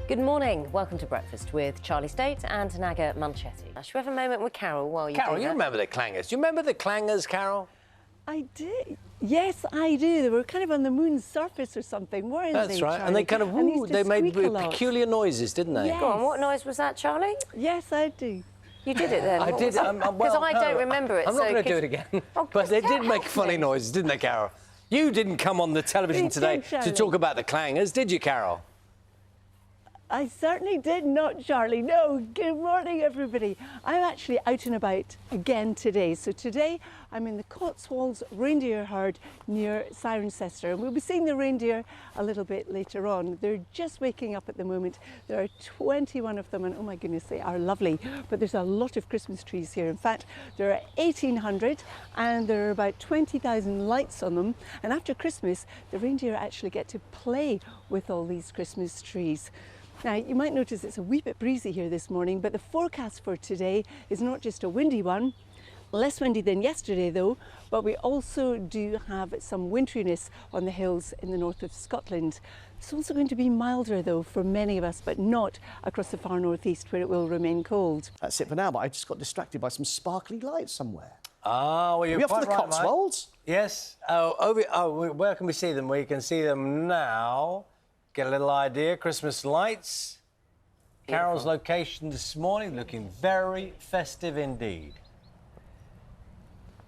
Good morning. Welcome to Breakfast with Charlie State and Naga Manchetti. Should we have a moment with Carol while you do that? Carol, you remember the clangers. Do you remember the clangers, Carol? I did. Yes, I do. They were kind of on the moon's surface or something, weren't they? That's right. Charlie? And they kind of, woo, they made peculiar noises, didn't they? Yes. Go on, what noise was that, Charlie? Yes, I do. You did it then? I did. Because I don't remember it. I'm not going to do it again. But they did make funny noises, didn't they, Carol? You didn't come on the television today to talk about the clangers, did you, Carol? I certainly did not, Charlie. No. Good morning, everybody. I'm actually out and about again today. So today I'm in the Cotswolds Reindeer herd near Cirencester, and we'll be seeing the reindeer a little bit later on. They're just waking up at the moment. There are 21 of them, and oh my goodness, they are lovely. But there's a lot of Christmas trees here. In fact, there are 1,800 and there are about 20,000 lights on them. And after Christmas, the reindeer actually get to play with all these Christmas trees. Now, you might notice it's a wee bit breezy here this morning, but the forecast for today is not just a windy one, less windy than yesterday though, but we also do have some winteriness on the hills in the north of Scotland. It's also going to be milder though for many of us, but not across the far northeast where it will remain cold. That's it for now, but I just got distracted by some sparkly lights somewhere. Ah, well, you're Are we off quite to the right, Cotswolds? mate. Yes. Where can we see them? We can see them now. Get a little idea. Christmas lights. Carol's location this morning looking very festive indeed.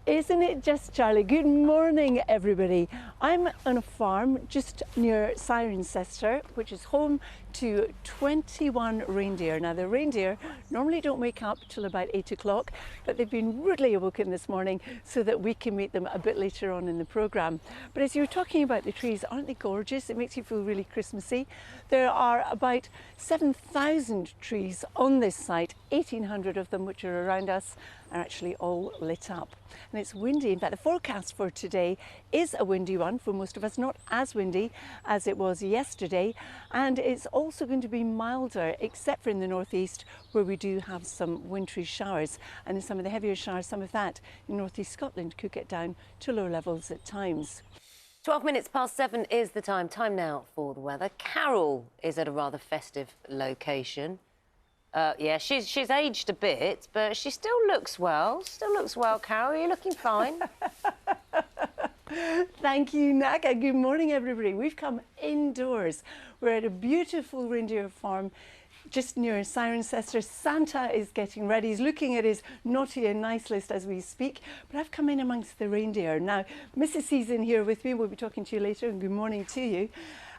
Isn't it just, Charlie? Good morning, everybody. I'm on a farm just near Cirencester, which is home to 21 reindeer. Now, the reindeer normally don't wake up till about 8 o'clock, but they've been rudely awoken this morning so that we can meet them a bit later on in the programme. But as you were talking about the trees, aren't they gorgeous? It makes you feel really Christmassy. There are about 7,000 trees on this site, 1,800 of them which are around us are actually all lit up. And it's windy. In fact, the forecast for today is a windy one for most of us, not as windy as it was yesterday. And it's also going to be milder, except for in the northeast, where we do have some wintry showers. And in some of the heavier showers, some of that in northeast Scotland could get down to low levels at times. 12 minutes past 7 is the time. Time now for the weather. Carol is at a rather festive location. Yeah, she's aged a bit, but she still looks well. Still looks well, Carol. You're looking fine. Thank you, Naga. Good morning, everybody. We've come indoors. We're at a beautiful reindeer farm just near Cirencester. Santa is getting ready. He's looking at his naughty and nice list as we speak. But I've come in amongst the reindeer. Now, Mrs. C's in here with me. We'll be talking to you later, and good morning to you.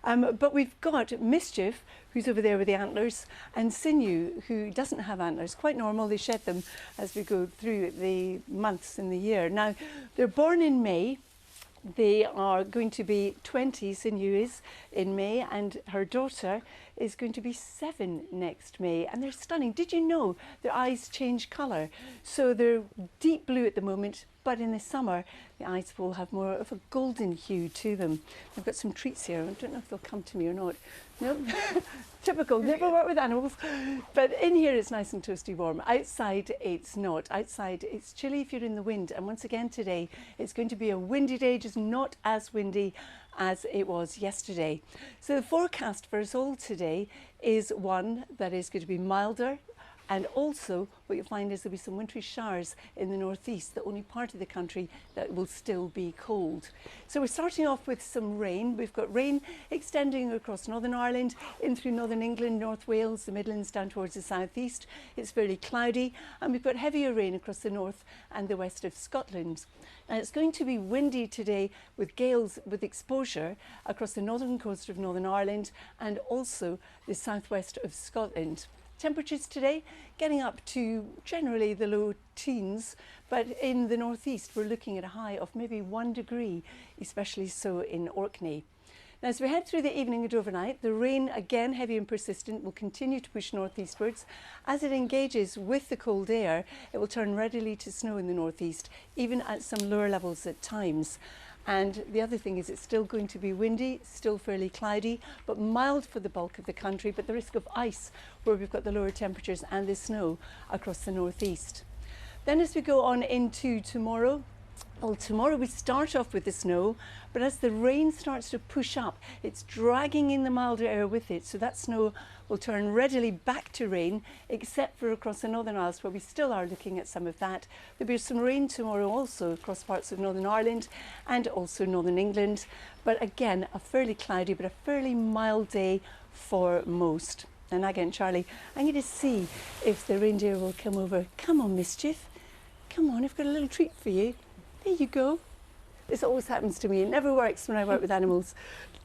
But we've got Mischief, who's over there with the antlers, and Sinew, who doesn't have antlers. Quite normal, they shed them as we go through the months in the year. Now, they're born in May. They are going to be 20, Sinew is, in May, and her daughter is going to be 7 next May. And they're stunning. Did you know their eyes change colour? So they're deep blue at the moment, but in the summer, the eyes will have more of a golden hue to them. I've got some treats here. I don't know if they'll come to me or not. No, typical, never work with animals. But in here it's nice and toasty warm. Outside it's not. Outside it's chilly if you're in the wind. And once again today, it's going to be a windy day, just not as windy as it was yesterday. So the forecast for us all today is one that is going to be milder. And also, what you'll find is there'll be some wintry showers in the northeast, the only part of the country that will still be cold. So we're starting off with some rain. We've got rain extending across Northern Ireland, in through Northern England, North Wales, the Midlands, down towards the southeast. It's fairly cloudy, and we've got heavier rain across the north and the west of Scotland. And it's going to be windy today with gales with exposure across the northern coast of Northern Ireland and also the southwest of Scotland. Temperatures today getting up to generally the low teens, but in the northeast we're looking at a high of maybe 1 degree, especially so in Orkney. Now, as we head through the evening and overnight, the rain, again heavy and persistent, will continue to push northeastwards. As it engages with the cold air, it will turn readily to snow in the northeast, even at some lower levels at times. And the other thing is it's still going to be windy, still fairly cloudy, but mild for the bulk of the country, but the risk of ice where we've got the lower temperatures and the snow across the northeast. Then as we go on into tomorrow, Well, tomorrow we start off with the snow, but as the rain starts to push up, it's dragging in the milder air with it, so that snow will turn readily back to rain, except for across the Northern Isles, where we still are looking at some of that. There'll be some rain tomorrow also across parts of Northern Ireland and also Northern England, but again, a fairly cloudy but a fairly mild day for most. And again, Charlie, I'm going to see if the reindeer will come over. Come on, Mischief. Come on, I've got a little treat for you. There you go. This always happens to me. It never works when I work with animals.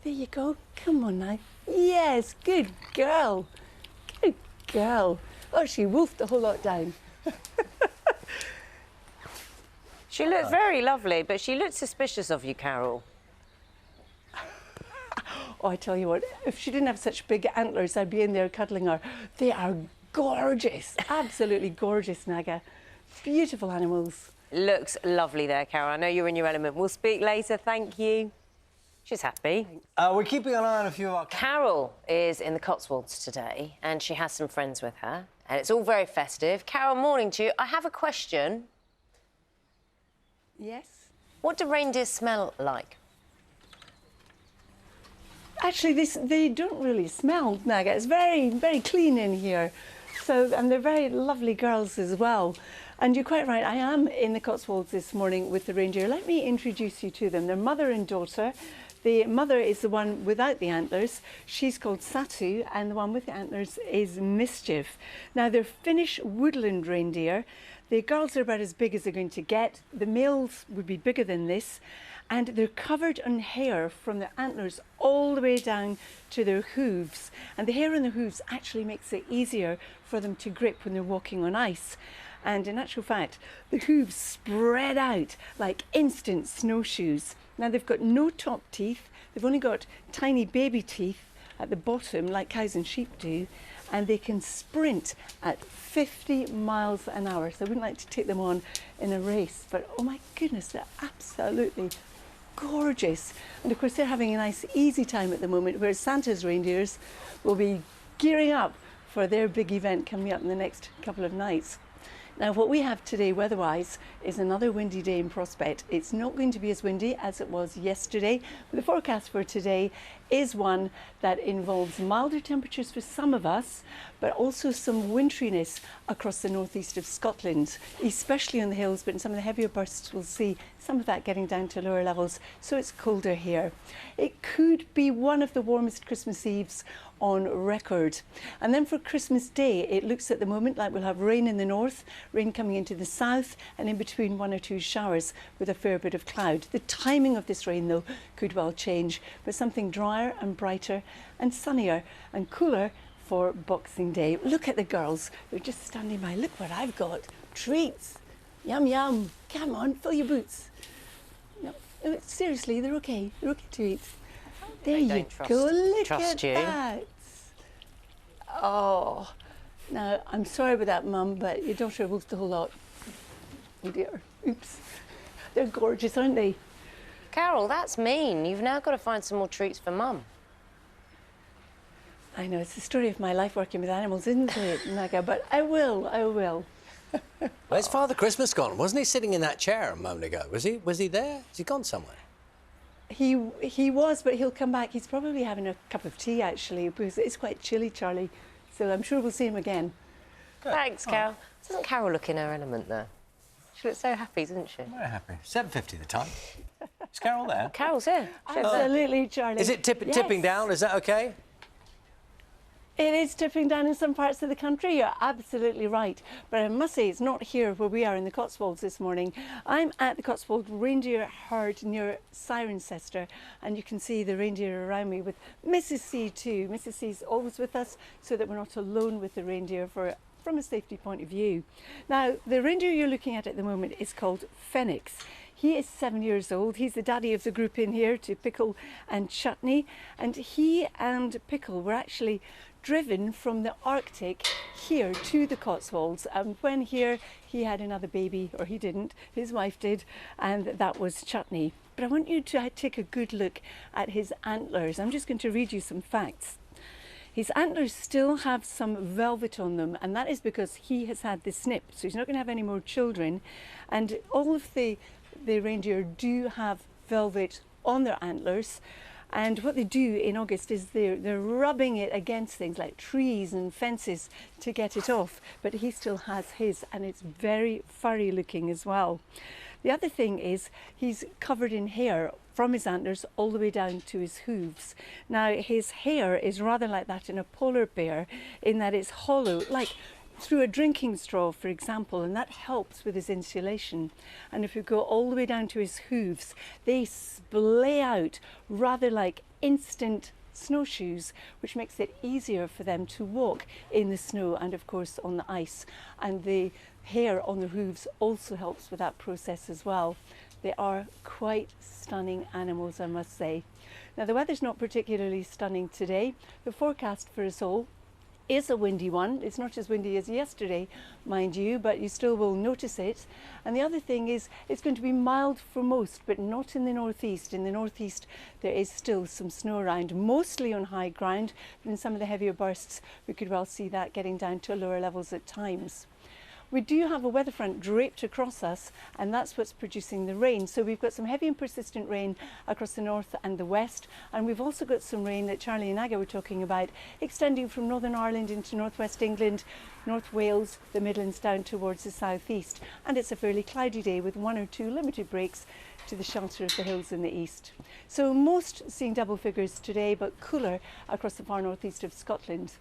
There you go. Come on now. Yes, good girl. Good girl. Oh, she wolfed the whole lot down. She looked very lovely, but she looked suspicious of you, Carol. Oh, I tell you what, if she didn't have such big antlers, I'd be in there cuddling her. They are gorgeous. Absolutely gorgeous, Naga. Beautiful animals. Looks lovely there, Carol. I know you're in your element. We'll speak later. Thank you. She's happy. We're keeping an eye on a few of our... Carol is in the Cotswolds today, and she has some friends with her, and it's all very festive. Carol, morning to you. I have a question. Yes? What do reindeers smell like? Actually, they don't really smell, Naga. It's very, very clean in here. So, and they're very lovely girls as well. And you're quite right, I am in the Cotswolds this morning with the reindeer. Let me introduce you to them. They're mother and daughter. The mother is the one without the antlers. She's called Satu, and the one with the antlers is Mischief. Now, they're Finnish woodland reindeer. The girls are about as big as they're going to get. The males would be bigger than this. And they're covered in hair from their antlers all the way down to their hooves. And the hair on the hooves actually makes it easier for them to grip when they're walking on ice. And in actual fact, the hooves spread out like instant snowshoes. Now, they've got no top teeth. They've only got tiny baby teeth at the bottom, like cows and sheep do. And they can sprint at 50 miles an hour. So I wouldn't like to take them on in a race, but oh my goodness, they're absolutely gorgeous. And of course, they're having a nice, easy time at the moment, whereas Santa's reindeers will be gearing up for their big event coming up in the next couple of nights. Now, what we have today weather-wise is another windy day in prospect. It's not going to be as windy as it was yesterday, but the forecast for today is one that involves milder temperatures for some of us, but also some winteriness across the northeast of Scotland, especially on the hills, but in some of the heavier bursts we'll see some of that getting down to lower levels, so it's colder here. It could be one of the warmest Christmas Eves on record. And then for Christmas Day, it looks at the moment like we'll have rain in the north, rain coming into the south, and in between 1 or 2 showers with a fair bit of cloud. The timing of this rain, though, could well change, but something drier and brighter and sunnier and cooler for Boxing Day. Look at the girls. They're just standing by. Look what I've got. Treats. Yum, yum. Come on, fill your boots. No, seriously, they're okay. They're okay to eat. There you go. Look at that. Oh, now I'm sorry about that, Mum, but your daughter wolfed the whole lot. Oh dear. Oops. They're gorgeous, aren't they? Carol, that's mean. You've now got to find some more treats for Mum. I know, it's the story of my life working with animals, isn't it, Naga? But I will. Where's Father Christmas gone? Wasn't he sitting in that chair a moment ago? Was he there? Has he gone somewhere? He was, but he'll come back. He's probably having a cup of tea, actually, because it's quite chilly, Charlie. So I'm sure we'll see him again. Good. Thanks, Carol. Doesn't Carol look in her element, though? She looks so happy, doesn't she? Very happy. 7:50 the time. Is Carol there? Carol's here. Absolutely, Charlie. Is it tipping down? Is that okay? It is tipping down in some parts of the country, you're absolutely right. But I must say, it's not here where we are in the Cotswolds this morning. I'm at the Cotswold Reindeer herd near Cirencester, and you can see the reindeer around me with Mrs. C too. Mrs. C's always with us so that we're not alone with the reindeer from a safety point of view. Now, the reindeer you're looking at the moment is called Phoenix. He is 7 years old. He's the daddy of the group in here to Pickle and Chutney, and he and Pickle were actually driven from the Arctic here to the Cotswolds, and when here he had another baby, or he didn't, his wife did, and that was Chutney. But I want you to take a good look at his antlers. I'm just going to read you some facts. His antlers still have some velvet on them, and that is because he has had the snip, so he's not going to have any more children, and all of the the reindeer do have velvet on their antlers. And what they do in August is they're rubbing it against things like trees and fences to get it off. But he still has his, and it's very furry looking as well. The other thing is he's covered in hair from his antlers all the way down to his hooves. Now his hair is rather like that in a polar bear, in that it's hollow, like through a drinking straw, for example, and that helps with his insulation. And if you go all the way down to his hooves, they splay out rather like instant snowshoes, which makes it easier for them to walk in the snow and of course on the ice. And the hair on the hooves also helps with that process as well. They are quite stunning animals, I must say. Now the weather's not particularly stunning today. The forecast for us all is a windy one. It's not as windy as yesterday, mind you, but you still will notice it. And the other thing is it's going to be mild for most, but not in the northeast. In the northeast there is still some snow around, mostly on high ground, but in some of the heavier bursts we could well see that getting down to lower levels at times. We do have a weather front draped across us, and that's what's producing the rain. So we've got some heavy and persistent rain across the north and the west, and we've also got some rain that Charlie and Aga were talking about, extending from Northern Ireland into northwest England, North Wales, the Midlands down towards the southeast. And it's a fairly cloudy day with 1 or 2 limited breaks to the shelter of the hills in the east. So most seeing double figures today, but cooler across the far northeast of Scotland.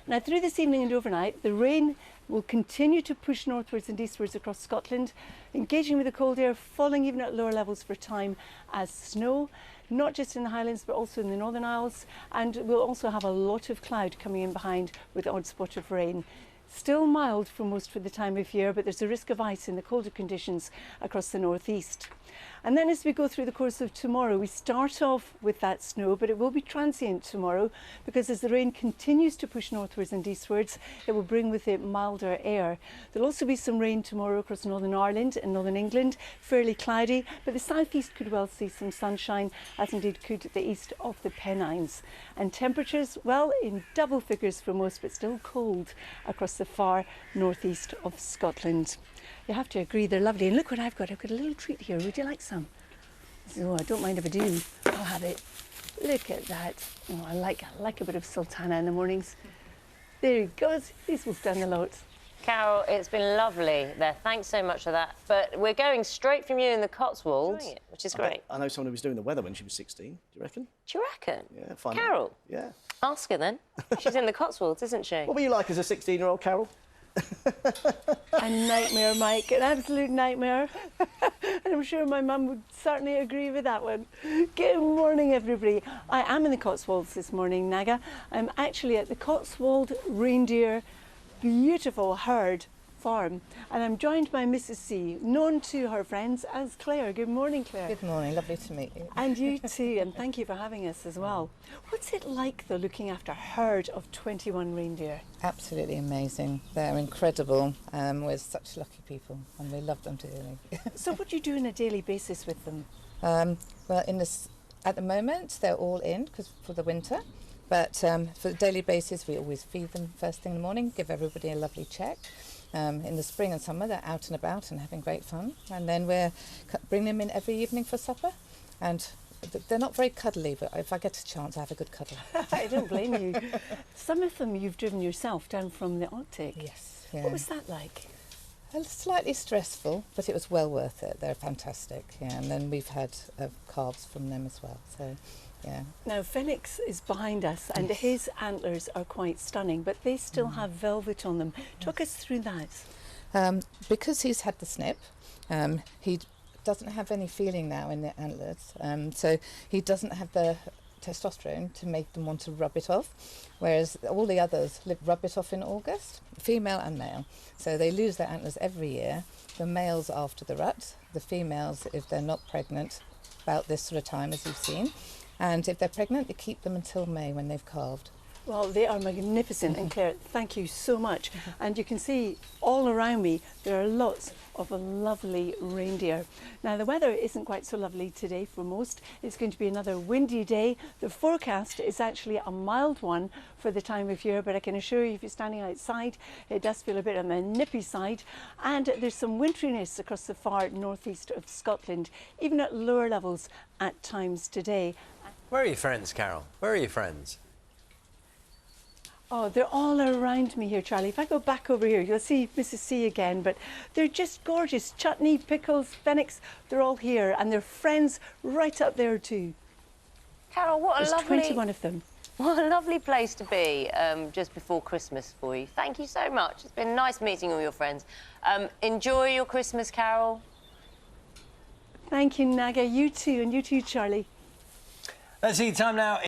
Now through this evening and overnight, the rain will continue to push northwards and eastwards across Scotland, engaging with the cold air, falling even at lower levels for time as snow, not just in the Highlands but also in the Northern Isles, and we'll also have a lot of cloud coming in behind with the odd spot of rain. Still mild for most for the time of year, but there's a risk of ice in the colder conditions across the northeast. And then as we go through the course of tomorrow, we start off with that snow, but it will be transient tomorrow because as the rain continues to push northwards and eastwards, it will bring with it milder air. There'll also be some rain tomorrow across Northern Ireland and Northern England, fairly cloudy, but the southeast could well see some sunshine, as indeed could the east of the Pennines. And temperatures, well, in double figures for most, but still cold across the far northeast of Scotland. You have to agree, they're lovely. And look what I've got. I've got a little treat here. Would you like some? Oh, I don't mind if I do. I'll have it. Look at that. Oh, I like a bit of sultana in the mornings. There it goes. These will stand a lot. Carol, it's been lovely there. Thanks so much for that. But we're going straight from you in the Cotswolds, which is great. I know someone who was doing the weather when she was 16. Do you reckon? Do you reckon? Yeah, fine. Carol? Yeah. Ask her then. She's in the Cotswolds, isn't she? What were you like as a 16-year-old, Carol? A nightmare, Mike, an absolute nightmare. And I'm sure my mum would certainly agree with that one. Good morning, everybody. I am in the Cotswolds this morning, Naga. I'm actually at the Cotswold Reindeer beautiful herd farm, and I'm joined by Mrs. C, known to her friends as Claire. Good morning, Claire. Good morning, lovely to meet you. And you too, and thank you for having us as well. What's it like, though, looking after a herd of 21 reindeer? Absolutely amazing. They're incredible. We're such lucky people, and we love them dearly. So what do you do on a daily basis with them? Well, at the moment, they're all in for the winter. But for the daily basis, we always feed them first thing in the morning, give everybody a lovely check. In the spring and summer, they're out and about and having great fun. And then we bring them in every evening for supper. And they're not very cuddly, but if I get a chance, I have a good cuddle. I don't blame you. Some of them you've driven yourself down from the Arctic. Yes. Yeah. What was that like? Slightly stressful, but it was well worth it. They're fantastic. Yeah. And then we've had calves from them as well. So, yeah. Now, Phoenix is behind us, and his antlers are quite stunning, but they still have velvet on them. Talk us through that. Because he's had the snip, he doesn't have any feeling now in the antlers, so he doesn't have the testosterone to make them want to rub it off, whereas all the others rub it off in August, female and male. So they lose their antlers every year. The males after the rut, the females, if they're not pregnant, about this sort of time as you've seen. And if they're pregnant, they keep them until May when they've calved. Well, they are magnificent, and Claire, thank you so much. And you can see all around me there are lots of lovely reindeer. Now, the weather isn't quite so lovely today for most. It's going to be another windy day. The forecast is actually a mild one for the time of year, but I can assure you if you're standing outside, it does feel a bit on the nippy side. And there's some winteriness across the far northeast of Scotland, even at lower levels at times today. Where are your friends, Carol? Where are your friends? Oh, they're all around me here, Charlie. If I go back over here, you'll see Mrs. C again, but they're just gorgeous. Chutney, pickles, fenix, they're all here, and they're friends right up there too. Carol, what a There's lovely... 21 of them. What a lovely place to be just before Christmas for you. Thank you so much. It's been nice meeting all your friends. Enjoy your Christmas, Carol. Thank you, Naga. You too, and you too, Charlie. Let's see, time now